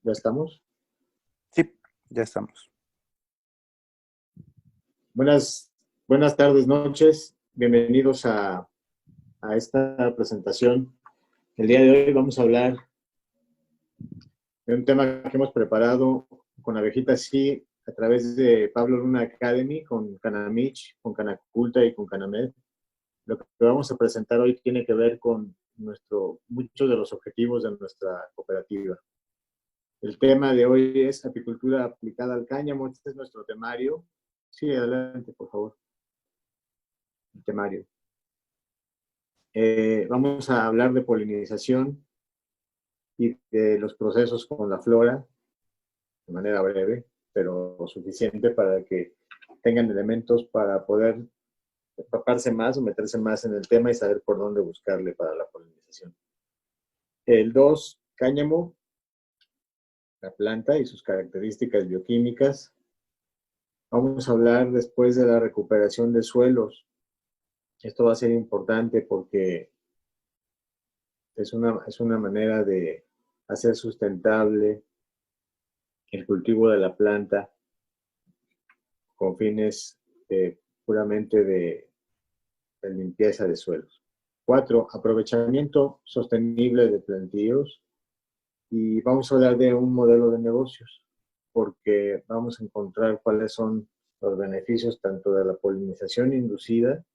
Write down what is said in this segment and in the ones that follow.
¿Ya estamos? Sí, ya estamos. Buenas tardes, noches. Bienvenidos a esta presentación. El día de hoy vamos a hablar de un tema que hemos preparado con Abejita Sí a través de Pablo Luna Academy, con Canamich, con Canaculta y con Canamed. Lo que vamos a presentar hoy tiene que ver con muchos de los objetivos de nuestra cooperativa. El tema de hoy es apicultura aplicada al cáñamo. Este es nuestro temario. Sí, adelante, por favor. El temario. Vamos a hablar de polinización y de los procesos con la flora, de manera breve, pero suficiente para que tengan elementos para poder empaparse más o meterse más en el tema y saber por dónde buscarle para la polinización. El 2, cáñamo, la planta y sus características bioquímicas. Vamos a hablar después de la recuperación de suelos. Esto va a ser importante porque es una manera de hacer sustentable el cultivo de la planta con fines puramente de limpieza de suelos. 4, aprovechamiento sostenible de plantíos. Y vamos a hablar de un modelo de negocios, porque vamos a encontrar cuáles son los beneficios tanto de la polinización inducida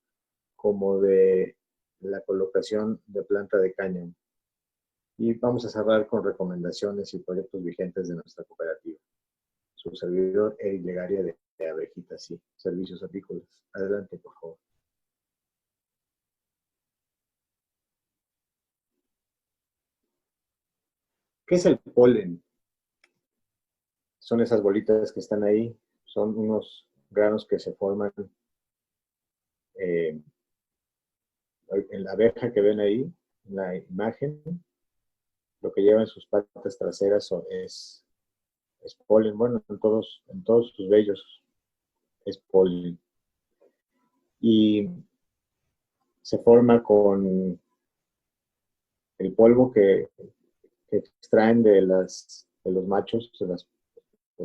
como de la colocación de planta de cáñamo. Y vamos a cerrar con recomendaciones y proyectos vigentes de nuestra cooperativa. Su servidor, Eric Legaria, de Abejita Sí, Servicios Apícolas. Adelante, por favor. ¿Qué es el polen? Son esas bolitas que están ahí. Son unos granos que se forman en la abeja que ven ahí, en la imagen. Lo que lleva en sus patas traseras es polen. Bueno, en todos sus vellos es polen. Y se forma con el polvo que extraen de los machos, de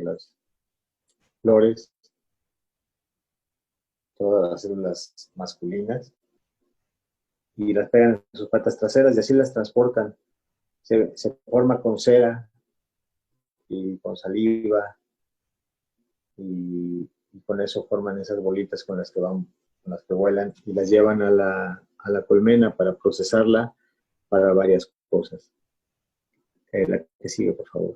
las flores, todas las células masculinas, y las pegan en sus patas traseras y así las transportan. Se forma con cera y con saliva y con eso forman esas bolitas con las que vuelan y las llevan a la colmena para procesarla para varias cosas. La que sigue, por favor.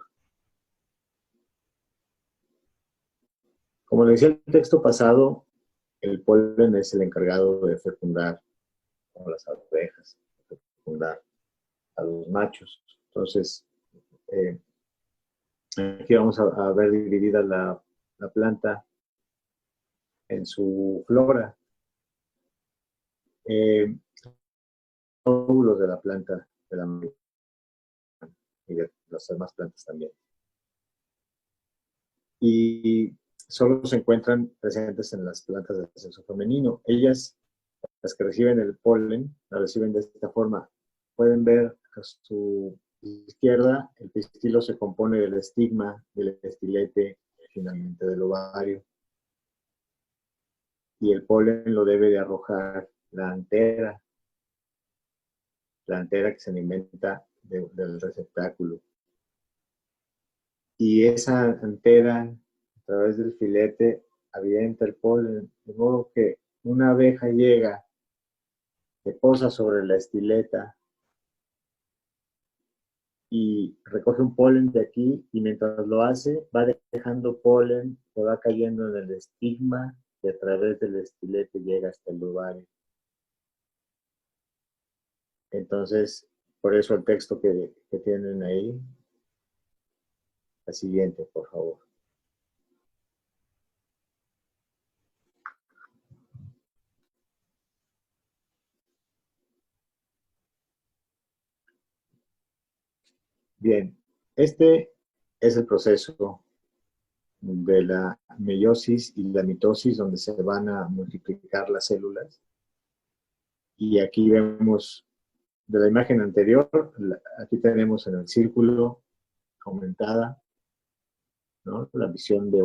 Como le decía el texto pasado, el polen es el encargado de fecundar, como las abejas, de fecundar a los machos. Entonces, aquí vamos a ver dividida la planta en su flora. Óvulos de la planta de la marihuana y de las demás plantas también. Y solo se encuentran presentes en las plantas de sexo femenino. Ellas, las que reciben el polen, la reciben de esta forma. Pueden ver a su izquierda, el pistilo se compone del estigma, del estilete y finalmente del ovario. Y el polen lo debe de arrojar la antera que se alimenta del receptáculo. Y esa antera, a través del filete, avienta el polen, de modo que una abeja llega, se posa sobre la estileta y recoge un polen de aquí, y mientras lo hace, va dejando polen que va cayendo en el estigma y a través del estilete llega hasta el ovario. Entonces, por eso el texto que tienen ahí. La siguiente, por favor. Bien, este es el proceso de la meiosis y la mitosis, donde se van a multiplicar las células. Y aquí vemos de la imagen anterior, aquí tenemos en el círculo aumentada, ¿no? La visión de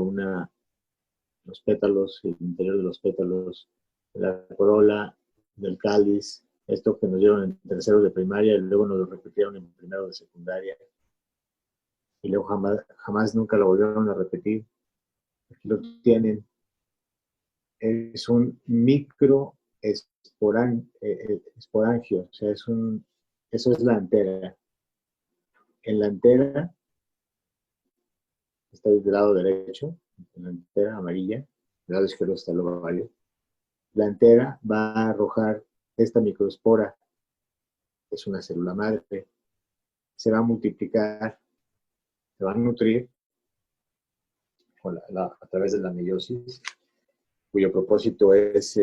los pétalos, el interior de los pétalos, la corola, del cáliz, esto que nos dieron en tercero de primaria y luego nos lo repitieron en primero de secundaria y luego jamás nunca lo volvieron a repetir. Aquí lo tienen. Es un micro esporangio, o sea, eso es la antera. En la antera, está del lado derecho, en la antera amarilla, del lado izquierdo está el ovario. La antera va a arrojar esta microespora, que es una célula madre, se va a multiplicar, se va a nutrir a través de la meiosis, cuyo propósito es,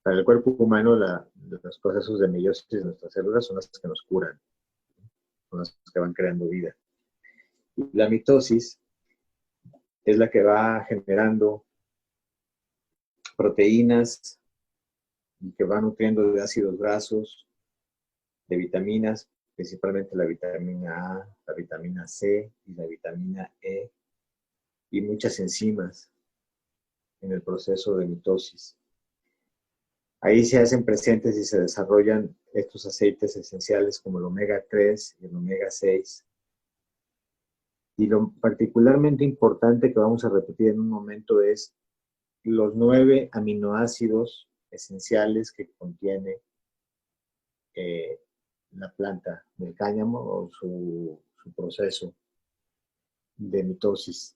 para el cuerpo humano, los procesos de meiosis de nuestras células son las que nos curan, son las que van creando vida. Y la mitosis es la que va generando proteínas y que va nutriendo de ácidos grasos, de vitaminas, principalmente la vitamina A, la vitamina C y la vitamina E, y muchas enzimas en el proceso de mitosis. Ahí se hacen presentes y se desarrollan estos aceites esenciales como el omega 3 y el omega 6. Y lo particularmente importante que vamos a repetir en un momento es los 9 aminoácidos esenciales que contiene la planta del cáñamo o su proceso de mitosis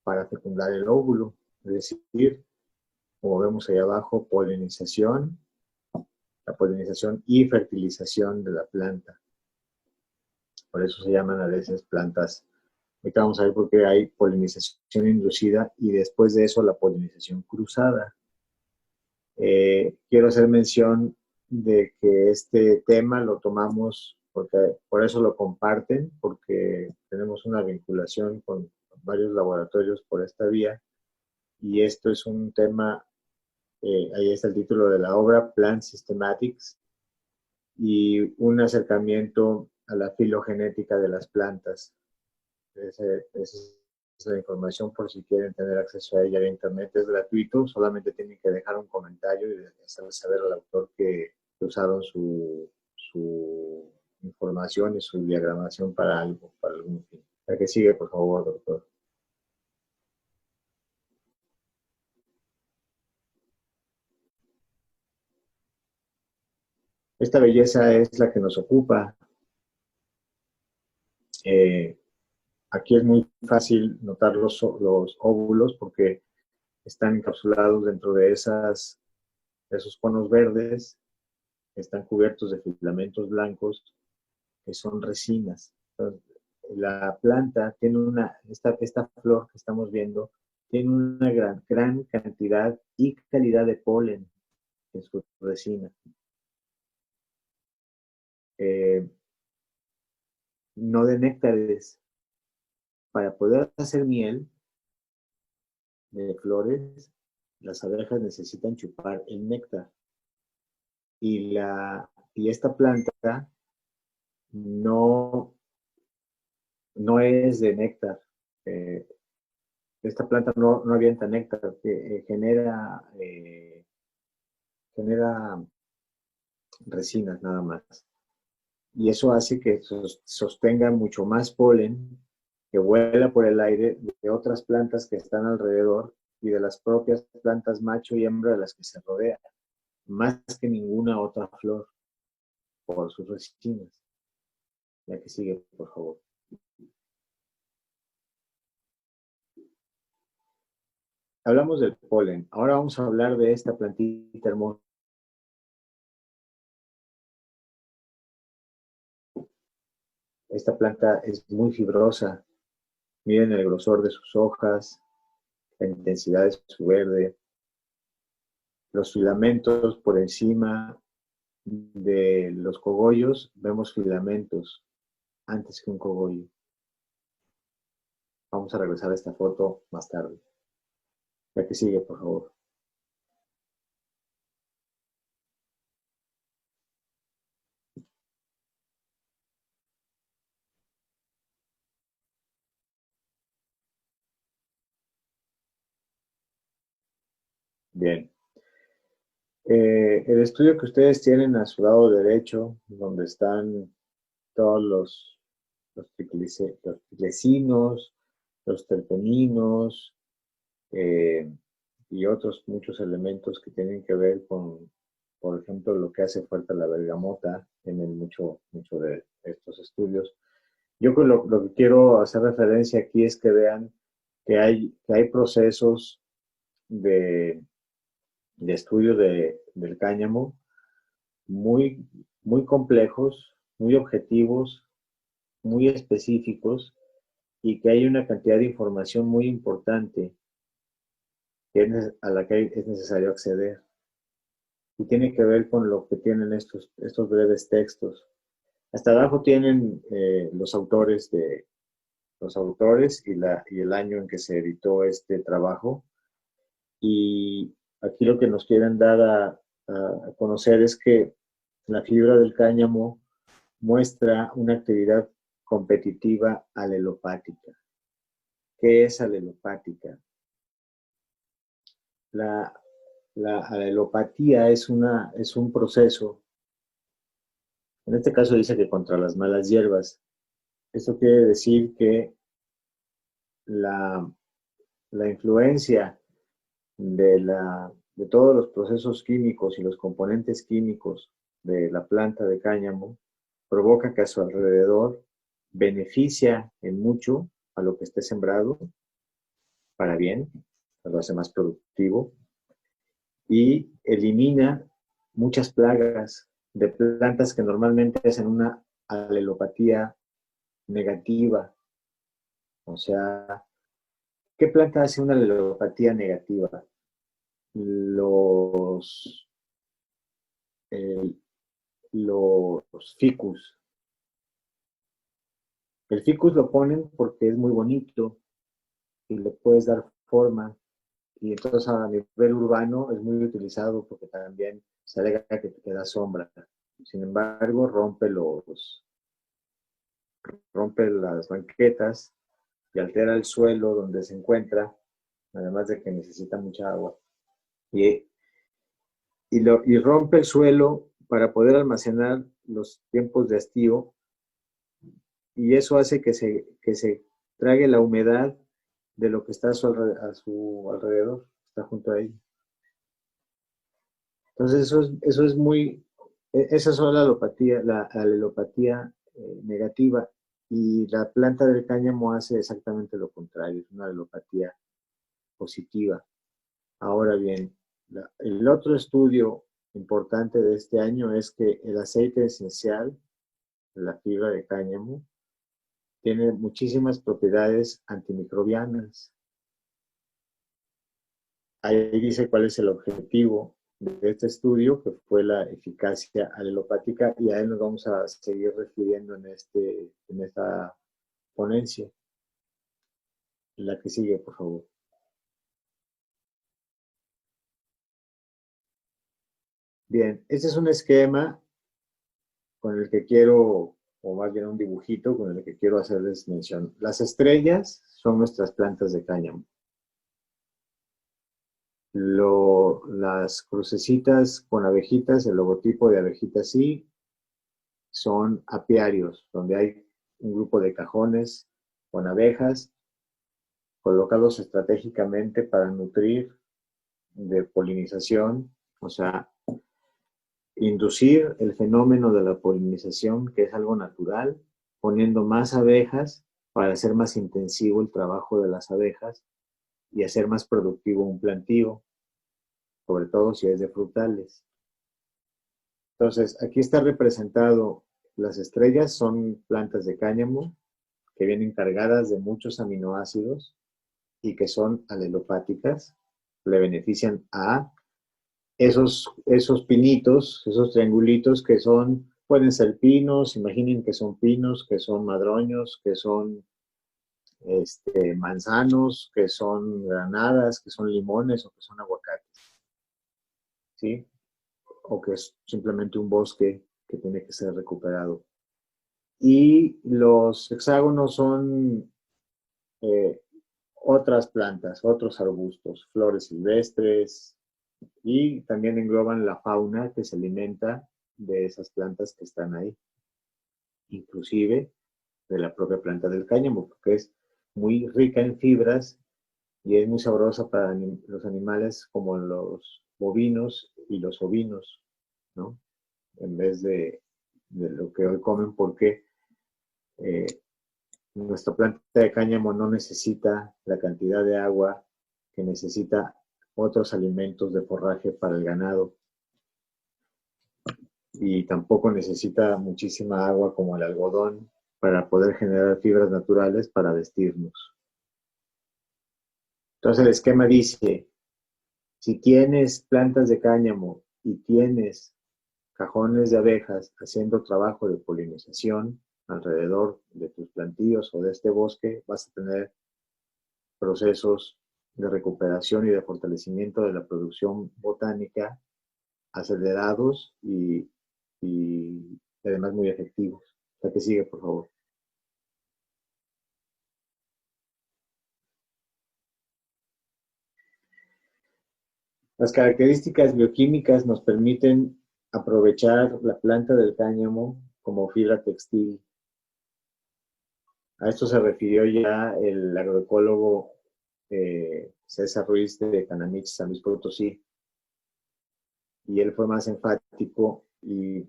para fecundar el óvulo, es decir, como vemos ahí abajo, la polinización y fertilización de la planta. Por eso se llaman a veces plantas. Ahorita vamos a ver por qué hay polinización inducida y después de eso la polinización cruzada. Quiero hacer mención de que este tema lo tomamos, por eso lo comparten, porque tenemos una vinculación con varios laboratorios por esta vía, y esto es un tema, ahí está el título de la obra, Plant Systematics, y un acercamiento a la filogenética de las plantas. Esa es la información por si quieren tener acceso a ella de internet. Es gratuito, solamente tienen que dejar un comentario y hacerle saber al autor que usaron su información y su diagramación para algo, para algún fin. La que sigue, por favor, doctor. Esta belleza es la que nos ocupa. Aquí es muy fácil notar los óvulos porque están encapsulados dentro de esos conos verdes, que están cubiertos de filamentos blancos, que son resinas. Entonces, la planta tiene esta flor que estamos viendo, tiene una gran cantidad y calidad de polen en su resina. No de néctares. Para poder hacer miel de flores, las abejas necesitan chupar el néctar. Y esta planta no es de néctar. Esta planta no avienta néctar, genera resinas nada más. Y eso hace que sostenga mucho más polen que vuela por el aire de otras plantas que están alrededor y de las propias plantas macho y hembra de las que se rodea, más que ninguna otra flor por sus resinas. La que sigue, por favor. Hablamos del polen. Ahora vamos a hablar de esta plantita hermosa. Esta planta es muy fibrosa. Miren el grosor de sus hojas, la intensidad de su verde, los filamentos por encima de los cogollos, vemos filamentos antes que un cogollo. Vamos a regresar a esta foto más tarde. La que sigue, por favor. Bien. El estudio que ustedes tienen a su lado derecho, donde están todos los triclecinos, los terpeninos, eh, y otros muchos elementos que tienen que ver con, por ejemplo, lo que hace fuerte la bergamota, tienen mucho de estos estudios. Yo lo que quiero hacer referencia aquí es que vean que hay procesos de, de estudio del cáñamo muy, muy complejos, muy objetivos, muy específicos, y que hay una cantidad de información muy importante a la que es necesario acceder. Y tiene que ver con lo que tienen estos breves textos. Hasta abajo tienen los autores y el año en que se editó este trabajo. Y aquí lo que nos quieren dar a conocer es que la fibra del cáñamo muestra una actividad competitiva alelopática. ¿Qué es alelopática? La, la alelopatía es un proceso, en este caso dice que contra las malas hierbas. Esto quiere decir que la, la influencia de todos los procesos químicos y los componentes químicos de la planta de cáñamo provoca que a su alrededor beneficia en mucho a lo que esté sembrado para bien, lo hace más productivo, y elimina muchas plagas de plantas que normalmente hacen una alelopatía negativa. O sea, ¿qué planta hace una alelopatía negativa? Los, eh, los ficus. El ficus lo ponen porque es muy bonito y le puedes dar forma. Y entonces a nivel urbano es muy utilizado porque también se alega que te da sombra. Sin embargo, rompe las banquetas y altera el suelo donde se encuentra, además de que necesita mucha agua. Y, y rompe el suelo para poder almacenar los tiempos de hastío, y eso hace que se trague la humedad de lo que está a su alrededor, está junto a ella. Entonces eso es muy, esa es la alelopatía negativa, y la planta del cáñamo hace exactamente lo contrario, es una alelopatía positiva. Ahora bien, el otro estudio importante de este año es que el aceite esencial, la fibra de cáñamo, tiene muchísimas propiedades antimicrobianas. Ahí dice cuál es el objetivo de este estudio, que fue la eficacia alelopática, y a él nos vamos a seguir refiriendo en esta ponencia. La que sigue, por favor. Bien, este es un esquema con el que quiero, o más bien un dibujito con el que quiero hacerles mención. Las estrellas son nuestras plantas de cáñamo. Las crucecitas con abejitas, el logotipo de abejitas sí, son apiarios, donde hay un grupo de cajones con abejas colocados estratégicamente para nutrir de polinización, o sea, inducir el fenómeno de la polinización, que es algo natural, poniendo más abejas para hacer más intensivo el trabajo de las abejas y hacer más productivo un plantío, sobre todo si es de frutales. Entonces, aquí está representado, las estrellas son plantas de cáñamo que vienen cargadas de muchos aminoácidos y que son alelopáticas, le benefician a esos pinitos, esos triangulitos que pueden ser pinos, imaginen que son pinos, que son madroños, que son manzanos, que son granadas, que son limones o que son aguacates, ¿sí? O que es simplemente un bosque que tiene que ser recuperado. Y los hexágonos son otras plantas, otros arbustos, flores silvestres, Y también engloban la fauna que se alimenta de esas plantas que están ahí, inclusive de la propia planta del cáñamo, porque es muy rica en fibras y es muy sabrosa para los animales como los bovinos y los ovinos, ¿no? En vez de lo que hoy comen, porque eh, nuestra planta de cáñamo no necesita la cantidad de agua que necesita otros alimentos de forraje para el ganado y tampoco necesita muchísima agua como el algodón para poder generar fibras naturales para vestirnos. Entonces el esquema dice, si tienes plantas de cáñamo y tienes cajones de abejas haciendo trabajo de polinización alrededor de tus plantíos o de este bosque, vas a tener procesos de recuperación y de fortalecimiento de la producción botánica acelerados y además muy efectivos. La que sigue, por favor. Las características bioquímicas nos permiten aprovechar la planta del cáñamo como fibra textil. A esto se refirió ya el agroecólogo César Ruiz de Canamich, San Luis Potosí, y él fue más enfático y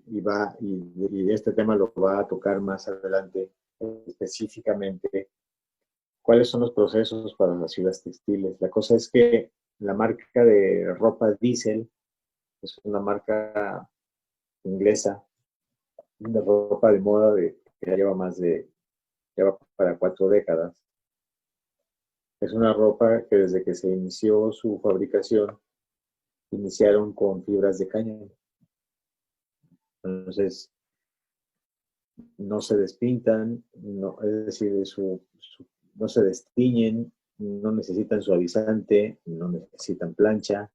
este tema lo va a tocar más adelante específicamente. ¿Cuáles son los procesos para las fibras textiles? La cosa es que la marca de ropa Diesel es una marca inglesa de ropa de moda que ya lleva para 4 décadas. Es una ropa que desde que se inició su fabricación, iniciaron con fibras de cáñamo. Entonces, no se despintan, no, es decir, no se destiñen, no necesitan suavizante, no necesitan plancha,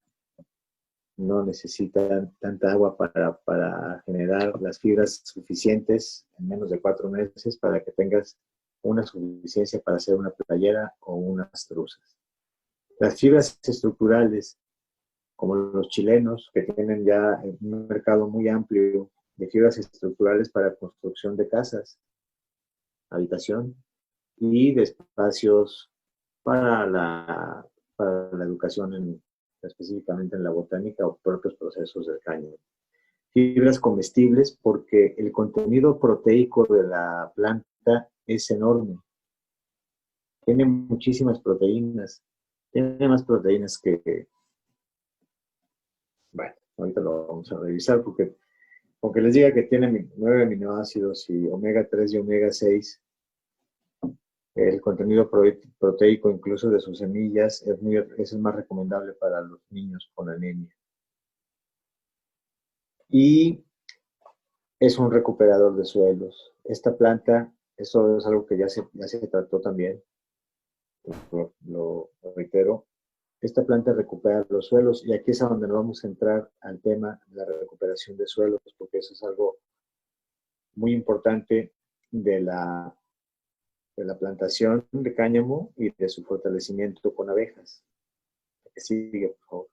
no necesitan tanta agua para generar las fibras suficientes en menos de 4 meses para que tengas una suficiencia para hacer una playera o unas truzas. Las fibras estructurales, como los chilenos, que tienen ya un mercado muy amplio de fibras estructurales para construcción de casas, habitación y de espacios para la educación, específicamente en la botánica o propios procesos del cáñamo. Fibras comestibles porque el contenido proteico de la planta es enorme. Tiene muchísimas proteínas. Tiene más proteínas que bueno, ahorita lo vamos a revisar porque aunque les diga que tiene 9 aminoácidos y omega 3 y omega 6, el contenido proteico incluso de sus semillas es el más recomendable para los niños con anemia. Y es un recuperador de suelos. Esta planta, eso es algo que ya se trató también, lo reitero. Esta planta recupera los suelos y aquí es a donde nos vamos a entrar al tema de la recuperación de suelos, porque eso es algo muy importante de la plantación de cáñamo y de su fortalecimiento con abejas. Que sigue, por favor.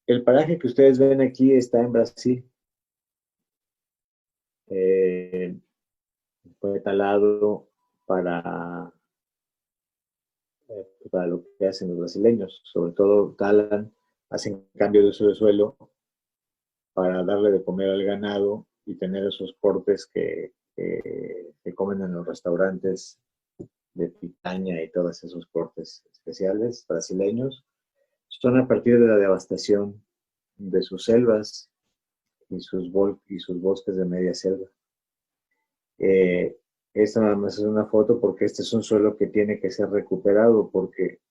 El paraje que ustedes ven aquí está en Brasil. Fue talado para, para lo que hacen los brasileños. Sobre todo talan, hacen cambio de uso de suelo para darle de comer al ganado y tener esos cortes que comen en los restaurantes de picaña y todos esos cortes especiales brasileños. Son a partir de la devastación de sus selvas y sus bosques de media selva. Esta nada más es una foto porque este es un suelo que tiene que ser recuperado porque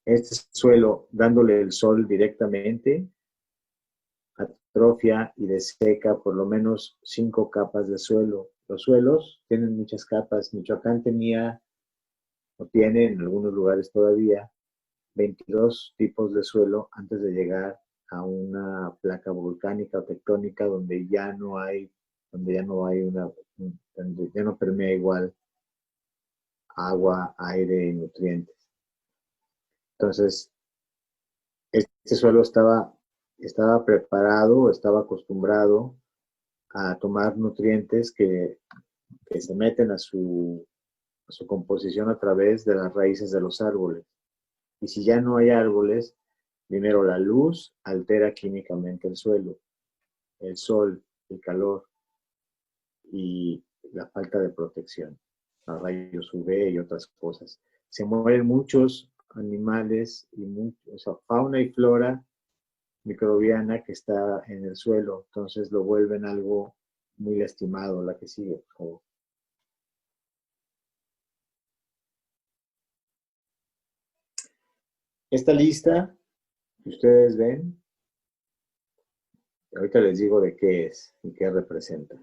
este suelo, dándole el sol directamente, atrofia y deseca por lo menos 5 capas de suelo. Los suelos tienen muchas capas. Michoacán tenía, o tiene en algunos lugares todavía, 22 tipos de suelo antes de llegar a una placa volcánica o tectónica donde ya no hay donde ya no hay donde ya no permea igual agua, aire y nutrientes. Entonces, este suelo estaba preparado, estaba acostumbrado a tomar nutrientes que se meten a su composición a través de las raíces de los árboles. Y si ya no hay árboles, primero la luz altera químicamente el suelo, el sol, el calor y la falta de protección, a rayos UV y otras cosas. Se mueren muchos animales, o sea, fauna y flora microbiana que está en el suelo, entonces lo vuelven algo muy lastimado. La que sigue, por favor. Esta lista que ustedes ven, ahorita les digo de qué es y qué representa.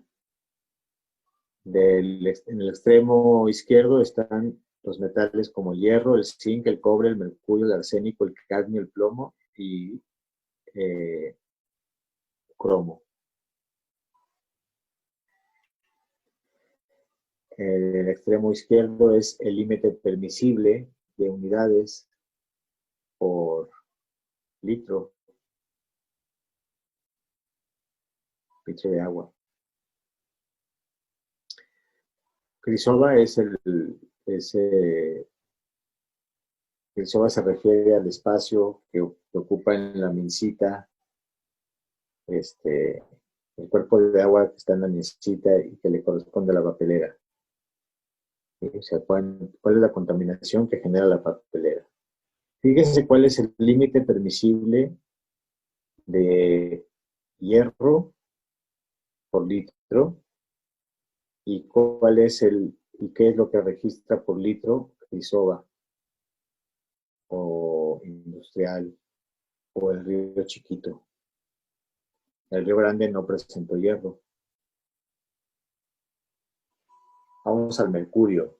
En el extremo izquierdo están los metales como el hierro, el zinc, el cobre, el mercurio, el arsénico, el cadmio, el plomo y cromo. El extremo izquierdo es el límite permisible de unidades por litro de agua. Crisova Crisova se refiere al espacio que ocupa en la mincita, el cuerpo de agua que está en la mincita y que le corresponde a la papelera. O sea, ¿cuál es la contaminación que genera la papelera? Fíjense cuál es el límite permisible de hierro por litro y qué es lo que registra por litro Crisova o industrial o el Río Chiquito. El Río Grande no presentó hierro. Vamos al mercurio.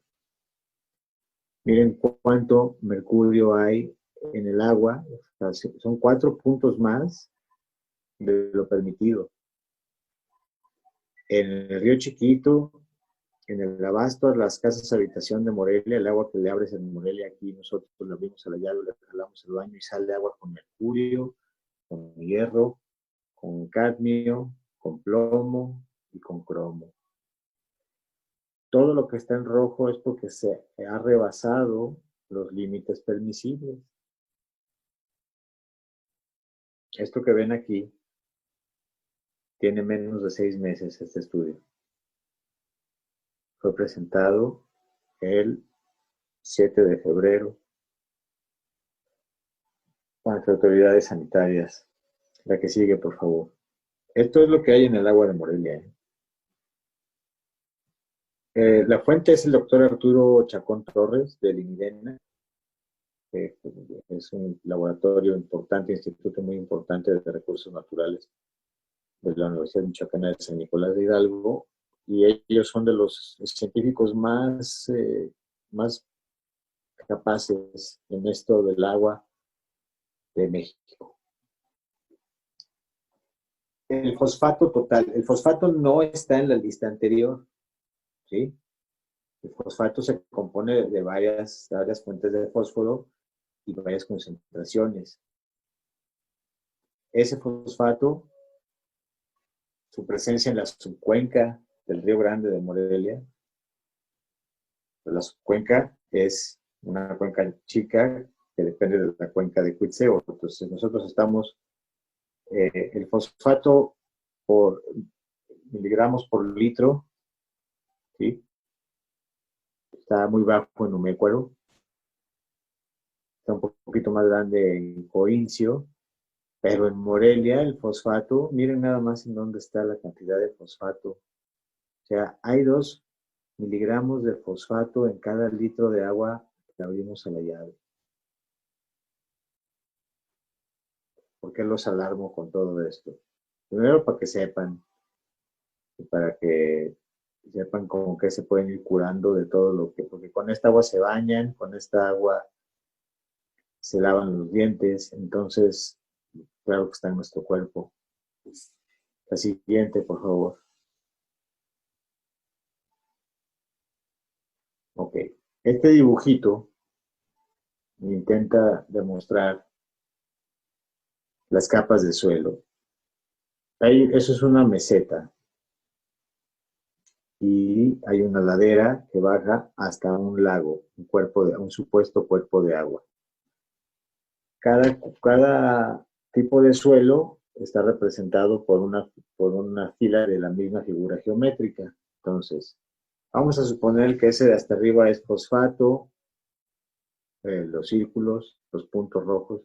Miren cuánto mercurio hay en el agua. O sea, son 4 puntos más de lo permitido. En el Río Chiquito, en el abasto, las casas habitación de Morelia, el agua que le abres en Morelia, aquí nosotros le abrimos a la llave, le jalamos el baño y sale agua con mercurio, con hierro, con cadmio, con plomo y con cromo. Todo lo que está en rojo es porque se ha rebasado los límites permisibles. Esto que ven aquí tiene menos de 6 meses este estudio. Fue presentado el 7 de febrero ante autoridades sanitarias. La que sigue, por favor. Esto es lo que hay en el agua de Morelia. La fuente es el doctor Arturo Chacón Torres, del INIDENA. Es un laboratorio importante, instituto muy importante de recursos naturales de la Universidad Michoacana de San Nicolás de Hidalgo, y ellos son de los científicos más capaces en esto del agua de México. El fosfato total. El fosfato no está en la lista anterior, ¿sí? El fosfato se compone de varias fuentes de fósforo y varias concentraciones. Ese fosfato, su presencia en la subcuenca del Río Grande de Morelia, la subcuenca es una cuenca chica que depende de la cuenca de Cuitzeo. Entonces nosotros estamos, el fosfato por miligramos por litro, ¿sí? Está muy bajo en Umécuaro, está un poquito más grande en Corincio, pero en Morelia el fosfato, miren nada más en dónde está la cantidad de fosfato. O sea, hay 2 miligramos de fosfato en cada litro de agua que abrimos a la llave. ¿Por qué los alarmo con todo esto? Primero, para que sepan, y para que sepan con qué se pueden ir curando de todo lo que, porque con esta agua se bañan, con esta agua se lavan los dientes, entonces, claro que está en nuestro cuerpo. La siguiente, por favor. Ok. Este dibujito intenta demostrar las capas de suelo. Eso es una meseta y hay una ladera que baja hasta un lago, un supuesto cuerpo de agua. Cada tipo de suelo está representado por una fila de la misma figura geométrica. Entonces, vamos a suponer que ese de hasta arriba es fosfato, los círculos, los puntos rojos,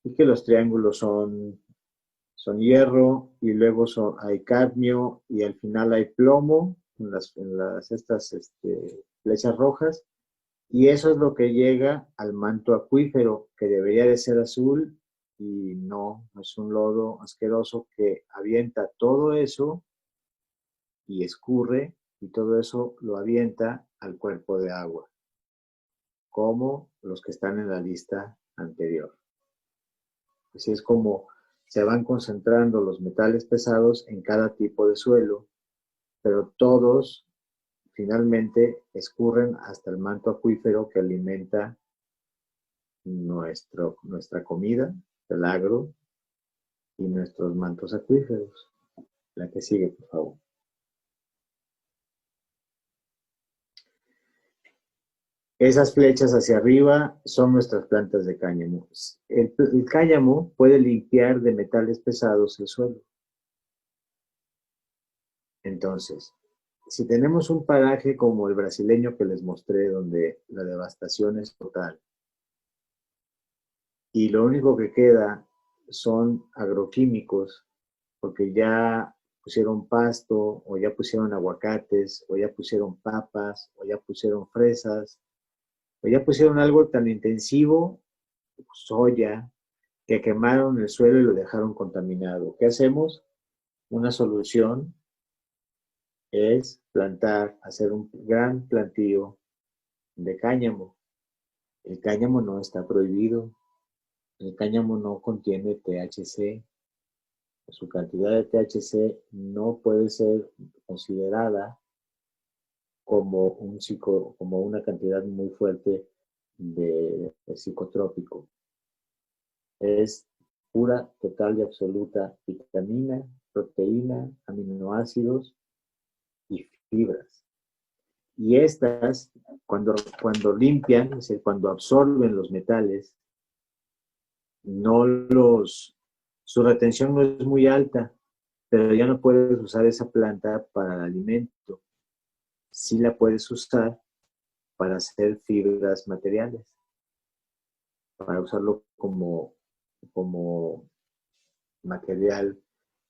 y que los triángulos son hierro, y luego hay cadmio, y al final hay plomo estas flechas rojas, y eso es lo que llega al manto acuífero, que debería de ser azul, y no, es un lodo asqueroso que avienta todo eso y escurre, y todo eso lo avienta al cuerpo de agua, como los que están en la lista anterior. Así es como se van concentrando los metales pesados en cada tipo de suelo, pero todos finalmente escurren hasta el manto acuífero que alimenta nuestra comida, el agro, y nuestros mantos acuíferos. La que sigue, por favor. Esas flechas hacia arriba son nuestras plantas de cáñamo. El cáñamo puede limpiar de metales pesados el suelo. Entonces, si tenemos un paraje como el brasileño que les mostré, donde la devastación es total, y lo único que queda son agroquímicos, porque ya pusieron pasto, o ya pusieron aguacates, o ya pusieron papas, o ya pusieron fresas, o ya pusieron algo tan intensivo, soya, que quemaron el suelo y lo dejaron contaminado. ¿Qué hacemos? Una solución es hacer un gran plantío de cáñamo. El cáñamo no está prohibido. El cáñamo no contiene THC. Su cantidad de THC no puede ser considerada como una cantidad muy fuerte de psicotrópico. Es pura, total y absoluta vitamina, proteína, aminoácidos y fibras. Y estas, cuando limpian, es decir, cuando absorben los metales, su retención no es muy alta, pero ya no puedes usar esa planta para el alimento. Sí la puedes usar para hacer fibras materiales, para usarlo como material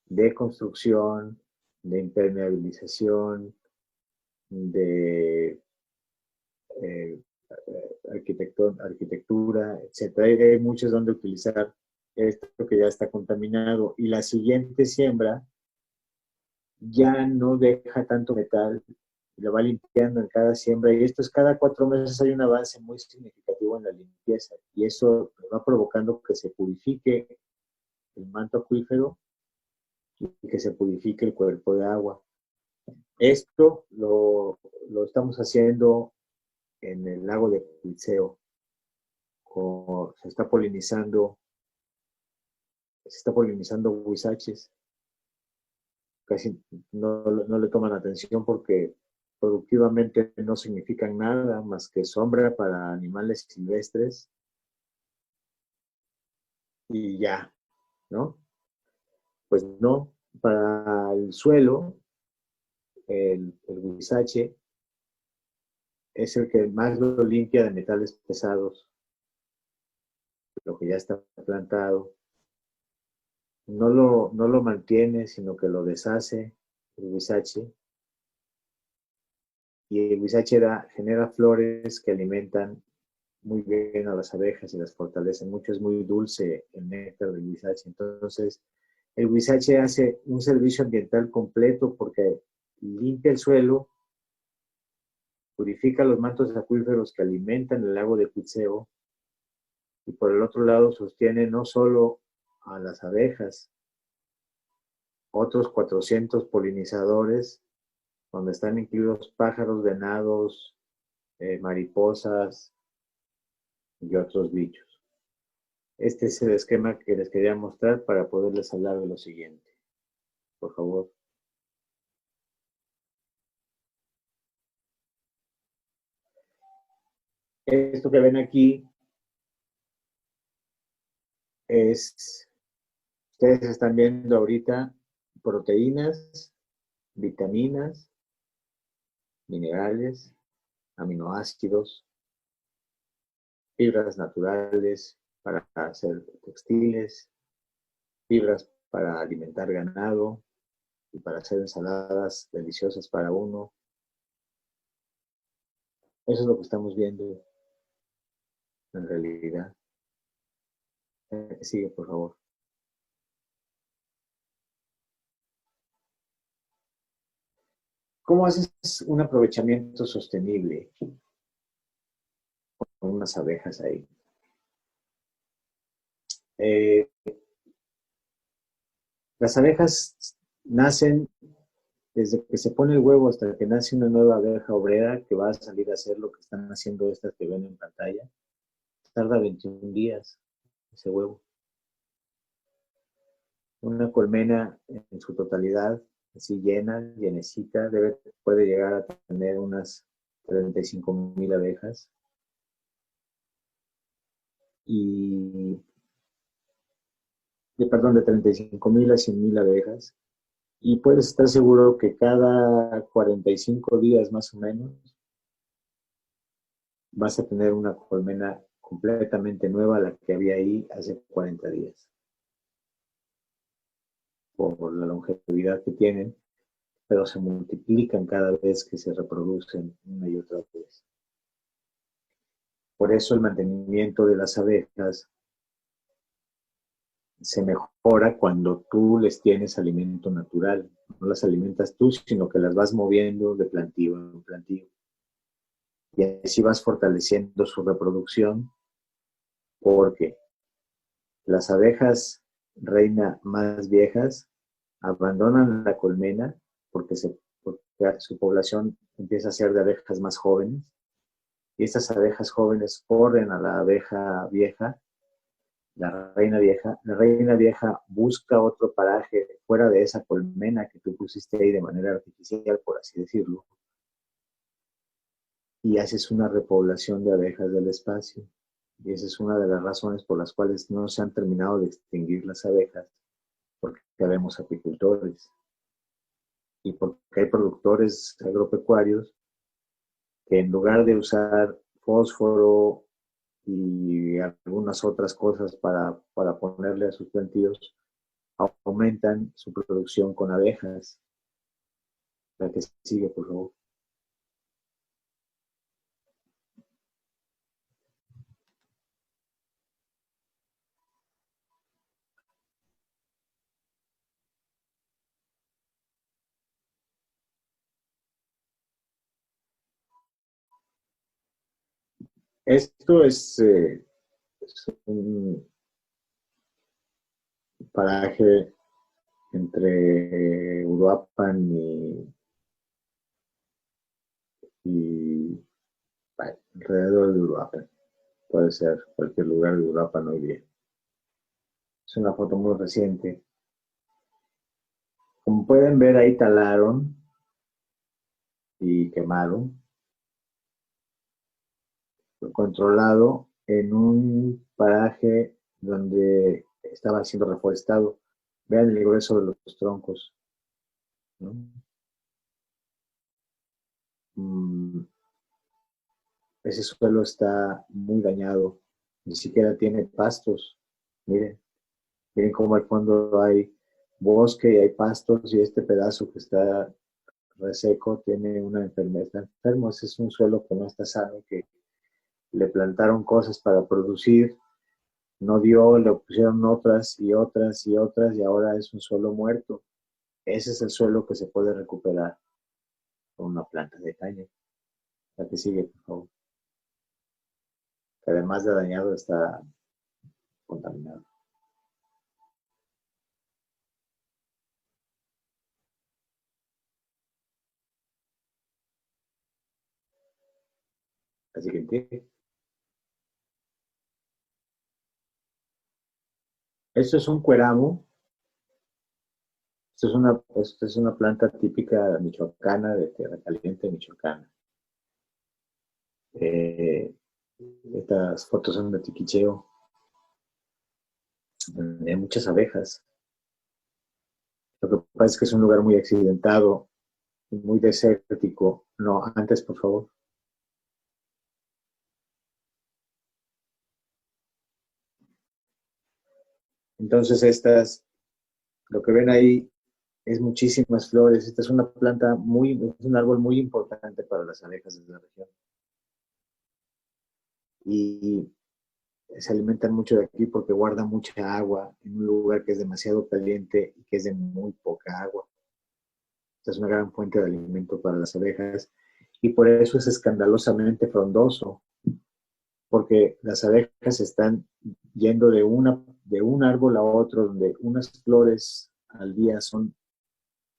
de construcción, de impermeabilización, de arquitectura, etc. Hay muchos donde utilizar esto que ya está contaminado, y la siguiente siembra ya no deja tanto metal, lo va limpiando en cada siembra, y esto es cada 4 meses hay un avance muy significativo en la limpieza, y eso va provocando que se purifique el manto acuífero y que se purifique el cuerpo de agua. Esto lo estamos haciendo en el lago de Cuitzeo. Se está polinizando huizaches. Casi no le toman atención porque productivamente no significan nada más que sombra para animales silvestres y ya, ¿no? Pues no, para el suelo, el huizache es el que más lo limpia de metales pesados, lo que ya está plantado. No lo mantiene, sino que lo deshace el huizache. Y el huizache genera flores que alimentan muy bien a las abejas y las fortalecen mucho. Es muy dulce el néctar del huizache. Entonces, el huizache hace un servicio ambiental completo porque limpia el suelo, purifica los mantos acuíferos que alimentan el lago de Cuitzeo, y por el otro lado sostiene no solo a las abejas, otros 400 polinizadores, donde están incluidos pájaros, venados, mariposas y otros bichos. Este es el esquema que les quería mostrar para poderles hablar de lo siguiente. Por favor. Esto que ven aquí es, ustedes están viendo ahorita proteínas, vitaminas, minerales, aminoácidos, fibras naturales para hacer textiles, fibras para alimentar ganado y para hacer ensaladas deliciosas para uno. Eso es lo que estamos viendo en realidad. Sigue, por favor. ¿Cómo haces un aprovechamiento sostenible con unas abejas ahí? Las abejas nacen desde que se pone el huevo hasta que nace una nueva abeja obrera que va a salir a hacer lo que están haciendo estas que ven en pantalla. Tarda 21 días ese huevo. Una colmena en su totalidad, así llena, llenecita, puede llegar a tener unas 35,000 abejas. Perdón, de 35,000 a 100,000 abejas. Y puedes estar seguro que cada 45 días más o menos vas a tener una colmena completamente nueva a la que había ahí hace 40 días. Por la longevidad que tienen, pero se multiplican cada vez que se reproducen una y otra vez. Por eso el mantenimiento de las abejas se mejora cuando tú les tienes alimento natural. No las alimentas tú, sino que las vas moviendo de plantío en plantío. Y así vas fortaleciendo su reproducción, porque las abejas reina más viejas abandonan la colmena porque su población empieza a ser de abejas más jóvenes, y estas abejas jóvenes corren a la abeja vieja, la reina vieja busca otro paraje fuera de esa colmena que tú pusiste ahí de manera artificial, por así decirlo, y haces una repoblación de abejas del espacio. Y esa es una de las razones por las cuales no se han terminado de extinguir las abejas, porque vemos apicultores y porque hay productores agropecuarios que en lugar de usar fósforo y algunas otras cosas para ponerle a sus plantíos, aumentan su producción con abejas. La que sigue, por favor. Esto es un paraje entre Uruapan y alrededor de Uruapan. Puede ser cualquier lugar de Uruapan hoy día. Es una foto muy reciente. Como pueden ver, ahí talaron y quemaron. Fue controlado en un paraje donde estaba siendo reforestado. Vean el grueso de los troncos, ¿no? Ese suelo está muy dañado, ni siquiera tiene pastos. Miren, miren cómo al fondo hay bosque y hay pastos, y este pedazo que está reseco tiene una enfermedad. Está enfermo. Ese es un suelo que no está sano, que le plantaron cosas para producir, no dio, le pusieron otras y otras y otras, y ahora es un suelo muerto. Ese es el suelo que se puede recuperar con una planta de caña. La que sigue, por favor. Que además de dañado, está contaminado. La siguiente. Esto es un cueramo. Esto es una planta típica michoacana, de tierra caliente michoacana. Eh, Estas fotos son de Tiquicheo. Hay muchas abejas. Lo que pasa es que es un lugar muy accidentado, muy desértico. No, antes, por favor. Entonces lo que ven ahí es muchísimas flores. Esta es una planta es un árbol muy importante para las abejas de la región. Y se alimentan mucho de aquí porque guarda mucha agua en un lugar que es demasiado caliente y que es de muy poca agua. Esta es una gran fuente de alimento para las abejas y por eso es escandalosamente frondoso, porque las abejas están yendo de un árbol a otro, donde unas flores al día son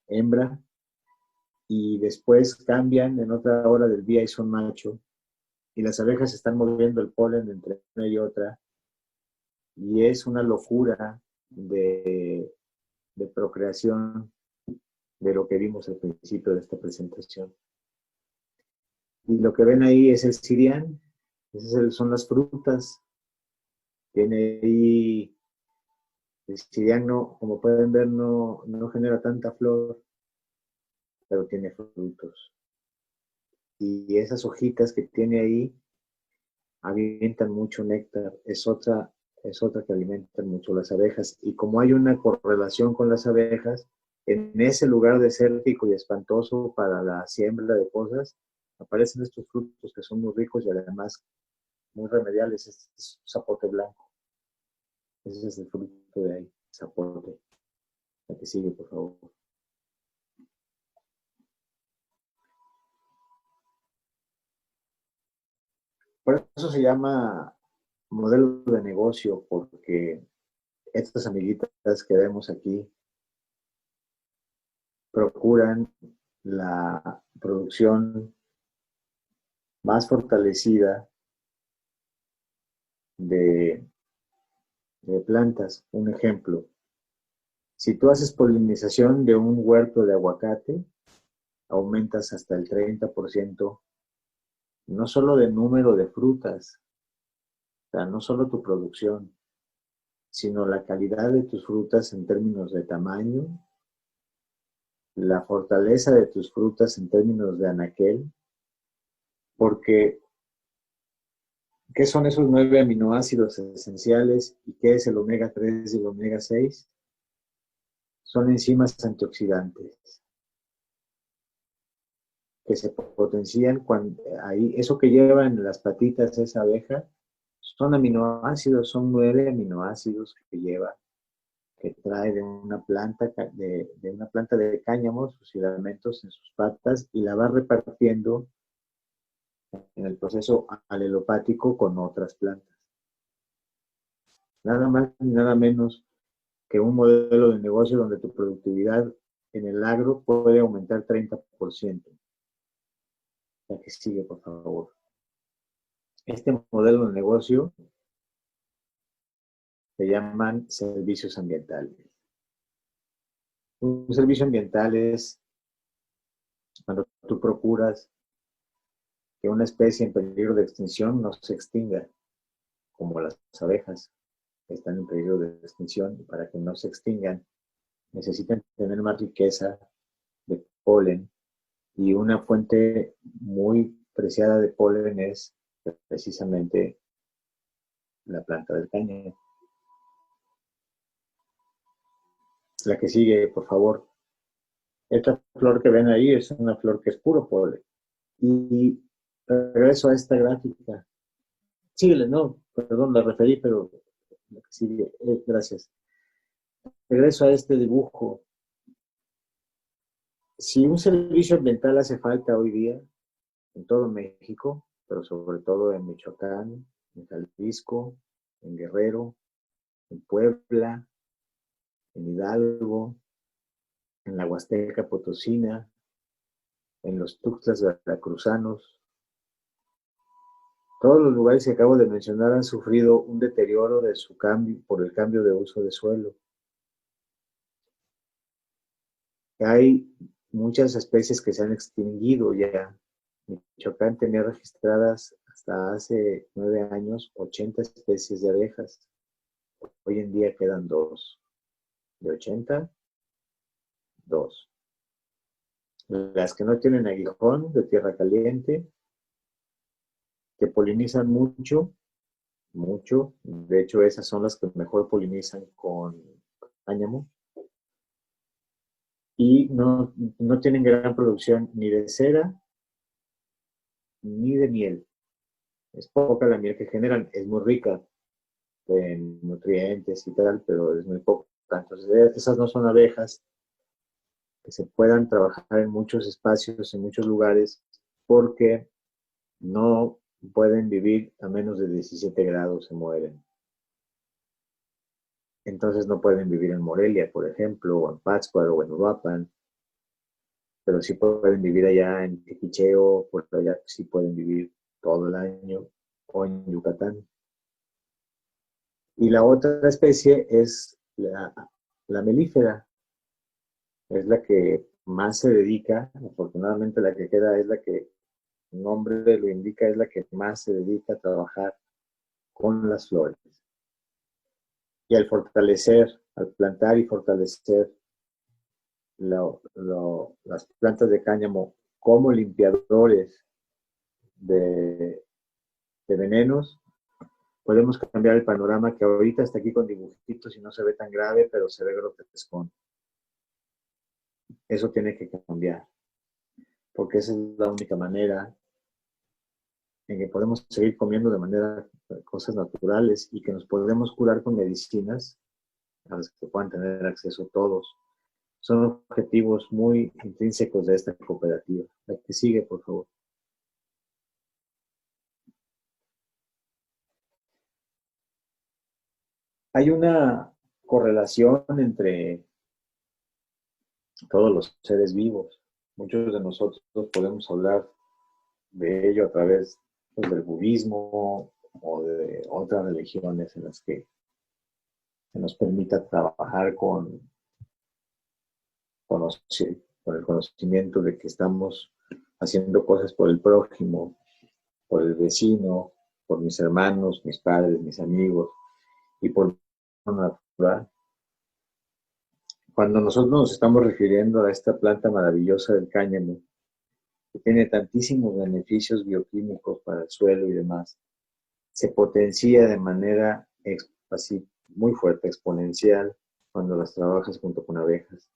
hembra y después cambian en otra hora del día y son macho, y las abejas están moviendo el polen entre una y otra, y es una locura de procreación de lo que vimos al principio de esta presentación. Y lo que ven ahí es el cirián, son las frutas. Tiene ahí, el cirián no, como pueden ver, no genera tanta flor, pero tiene frutos. Y esas hojitas que tiene ahí avientan mucho néctar, es otra que alimentan mucho las abejas. Y como hay una correlación con las abejas, en ese lugar desértico y espantoso para la siembra de cosas, aparecen estos frutos que son muy ricos y además muy remediales. Este es zapote blanco. Ese es el fruto de ahí, zapote. La que sigue, por favor. Por eso se llama modelo de negocio, porque estas amiguitas que vemos aquí procuran la producción más fortalecida de, de plantas. Un ejemplo, si tú haces polinización de un huerto de aguacate, aumentas hasta el 30%, no solo de número de frutas, o sea, no solo tu producción, sino la calidad de tus frutas en términos de tamaño, la fortaleza de tus frutas en términos de anaquel, porque ¿qué son esos 9 aminoácidos esenciales y qué es el omega 3 y el omega 6? Son enzimas antioxidantes que se potencian cuando ahí, eso que lleva en las patitas esa abeja, son aminoácidos, son 9 aminoácidos que lleva, que trae de una planta de cáñamo, sus filamentos en sus patas, y la va repartiendo en el proceso alelopático con otras plantas. Nada más ni nada menos que un modelo de negocio donde tu productividad en el agro puede aumentar 30%. La que sigue, por favor. Este modelo de negocio se llaman servicios ambientales. Un servicio ambiental es cuando tú procuras que una especie en peligro de extinción no se extinga, como las abejas que están en peligro de extinción, y para que no se extingan necesitan tener más riqueza de polen, y una fuente muy preciada de polen es precisamente la planta del cáñamo. La que sigue, por favor. Esta flor que ven ahí es una flor que es puro polen. Y regreso a esta gráfica. Síguele, no, perdón, la referí, pero la que sigue, gracias. Regreso a este dibujo. Si un servicio ambiental hace falta hoy día en todo México, pero sobre todo en Michoacán, en Jalisco, en Guerrero, en Puebla, en Hidalgo, en la Huasteca Potosina, en los Tuxtlas veracruzanos, Todos los lugares que acabo de mencionar han sufrido un deterioro de su cambio por el cambio de uso de suelo. Hay muchas especies que se han extinguido ya. Michoacán tenía registradas hasta hace 9 años 80 especies de abejas. Hoy en día quedan 2. De 80, 2. Las que no tienen aguijón de tierra caliente, que polinizan mucho, mucho. De hecho, esas son las que mejor polinizan con cáñamo. Y no tienen gran producción ni de cera ni de miel. Es poca la miel que generan, es muy rica en nutrientes y tal, pero es muy poca. Entonces, esas no son abejas que se puedan trabajar en muchos espacios, en muchos lugares, porque no pueden vivir a menos de 17 grados, se mueren. Entonces no pueden vivir en Morelia, por ejemplo, o en Pátzcuaro, o en Uruapan, pero sí pueden vivir allá en Tequicheo, por allá sí pueden vivir todo el año, o en Yucatán. Y la otra especie es la melífera, es la que más se dedica, afortunadamente la que queda es la que el nombre lo indica, es la que más se dedica a trabajar con las flores. Y al fortalecer, al plantar y fortalecer las plantas de cáñamo como limpiadores de, de venenos, podemos cambiar el panorama que ahorita está aquí con dibujitos y no se ve tan grave, pero se ve grotesco. Eso tiene que cambiar, porque esa es la única manera en que podemos seguir comiendo de manera cosas naturales y que nos podemos curar con medicinas a las que puedan tener acceso todos. Son objetivos muy intrínsecos de esta cooperativa. La que sigue, por favor. Hay una correlación entre todos los seres vivos. Muchos de nosotros podemos hablar de ello a través pues, del budismo o de otras religiones en las que se nos permita trabajar con el conocimiento de que estamos haciendo cosas por el prójimo, por el vecino, por mis hermanos, mis padres, mis amigos y por la natural. Cuando nosotros nos estamos refiriendo a esta planta maravillosa del cáñamo, que tiene tantísimos beneficios bioquímicos para el suelo y demás, se potencia de manera así muy fuerte, exponencial, cuando las trabajas junto con abejas.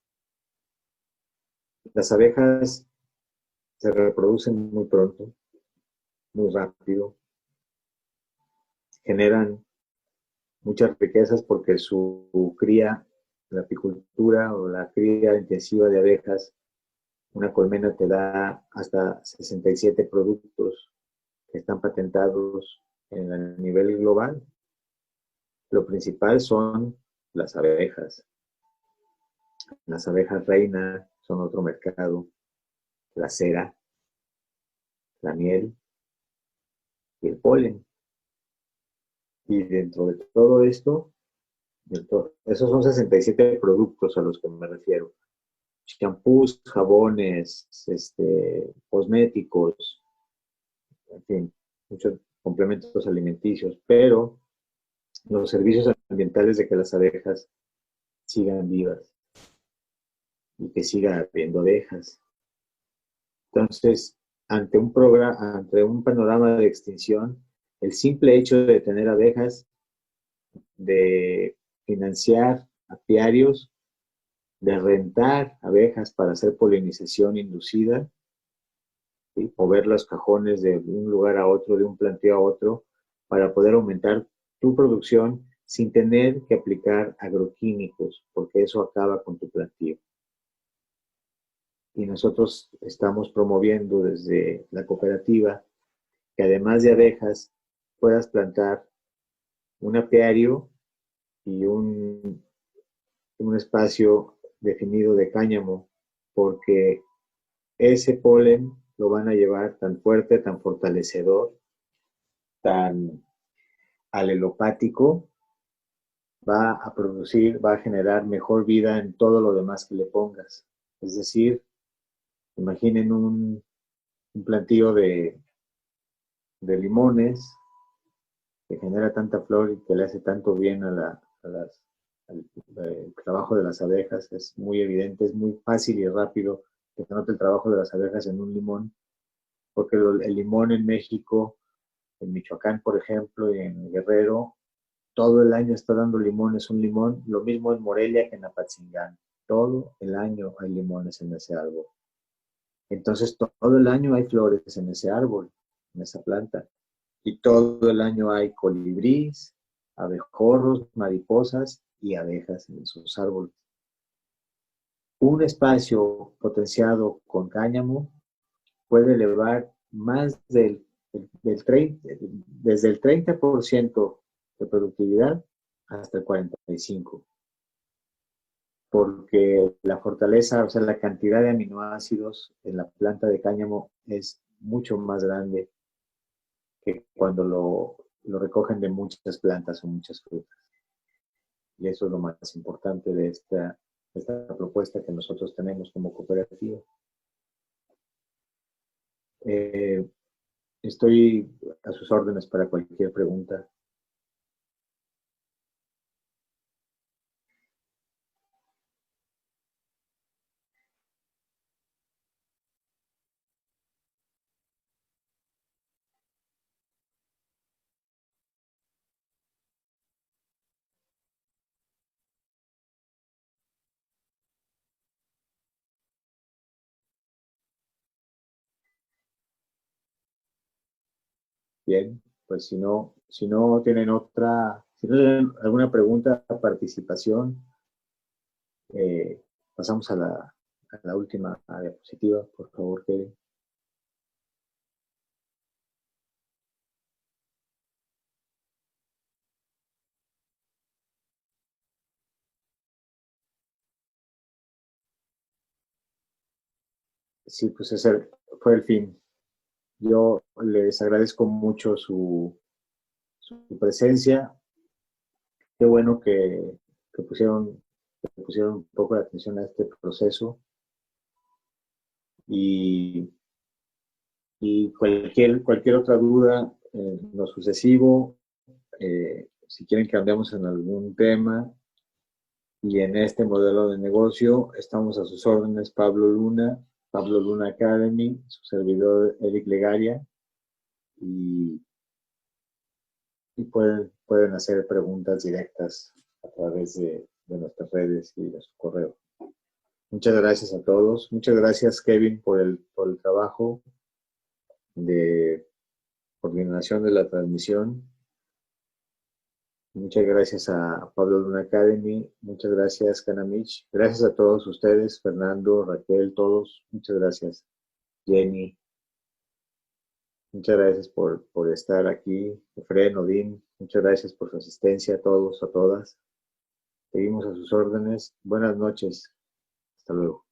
Las abejas se reproducen muy pronto, muy rápido, generan muchas riquezas porque su cría, la apicultura o la cría intensiva de abejas, una colmena te da hasta 67 productos que están patentados a nivel global. Lo principal son las abejas. Las abejas reina son otro mercado, la cera, la miel y el polen. Y dentro de todo esto, esos son 67 productos a los que me refiero. Champús, jabones, cosméticos, en fin, muchos complementos alimenticios, pero los servicios ambientales de que las abejas sigan vivas y que siga habiendo abejas. Entonces, ante un panorama de extinción, el simple hecho de tener abejas, de financiar apiarios, de rentar abejas para hacer polinización inducida, ¿sí? Mover los cajones de un lugar a otro, de un planteo a otro, para poder aumentar tu producción sin tener que aplicar agroquímicos, porque eso acaba con tu planteo. Y nosotros estamos promoviendo desde la cooperativa que además de abejas puedas plantar un apiario y un espacio definido de cáñamo, porque ese polen lo van a llevar tan fuerte, tan fortalecedor, tan alelopático, va a generar mejor vida en todo lo demás que le pongas. Es decir, imaginen un plantío de limones que genera tanta flor y que le hace tanto bien al trabajo de las abejas. Es muy evidente, es muy fácil y rápido que se note el trabajo de las abejas en un limón, porque el limón en México, en Michoacán, por ejemplo, y en Guerrero, todo el año está dando limones un limón, lo mismo en Morelia que en Apatzingán. Todo el año hay limones en ese árbol. Entonces, todo el año hay flores en ese árbol, en esa planta. Y todo el año hay colibríes, abejorros, mariposas y abejas en esos árboles. Un espacio potenciado con cáñamo puede elevar más del 30, desde el 30% de productividad hasta el 45%, porque la fortaleza, o sea, la cantidad de aminoácidos en la planta de cáñamo es mucho más grande que cuando lo recogen de muchas plantas o muchas frutas. Y eso es lo más importante de esta propuesta que nosotros tenemos como cooperativa. Estoy a sus órdenes para cualquier pregunta. Bien, pues si no tienen si no tienen alguna pregunta, participación, pasamos a la última diapositiva, por favor, Kevin. Sí, pues ese fue el fin. Yo les agradezco mucho su presencia. Qué bueno que pusieron un poco de atención a este proceso y, y cualquier otra duda en lo sucesivo, si quieren que cambiemos en algún tema y en este modelo de negocio, estamos a sus órdenes, Pablo Luna Academy, su servidor Eric Legaria, y pueden hacer preguntas directas a través de nuestras redes y de su correo. Muchas gracias a todos. Muchas gracias, Kevin, por el trabajo de coordinación de la transmisión. Muchas gracias a Pablo Luna Academy. Muchas gracias, Kanamich. Gracias a todos ustedes, Fernando, Raquel, todos. Muchas gracias, Jenny. Muchas gracias por estar aquí. Efraín, Odín, muchas gracias por su asistencia a todos, a todas. Seguimos a sus órdenes. Buenas noches. Hasta luego.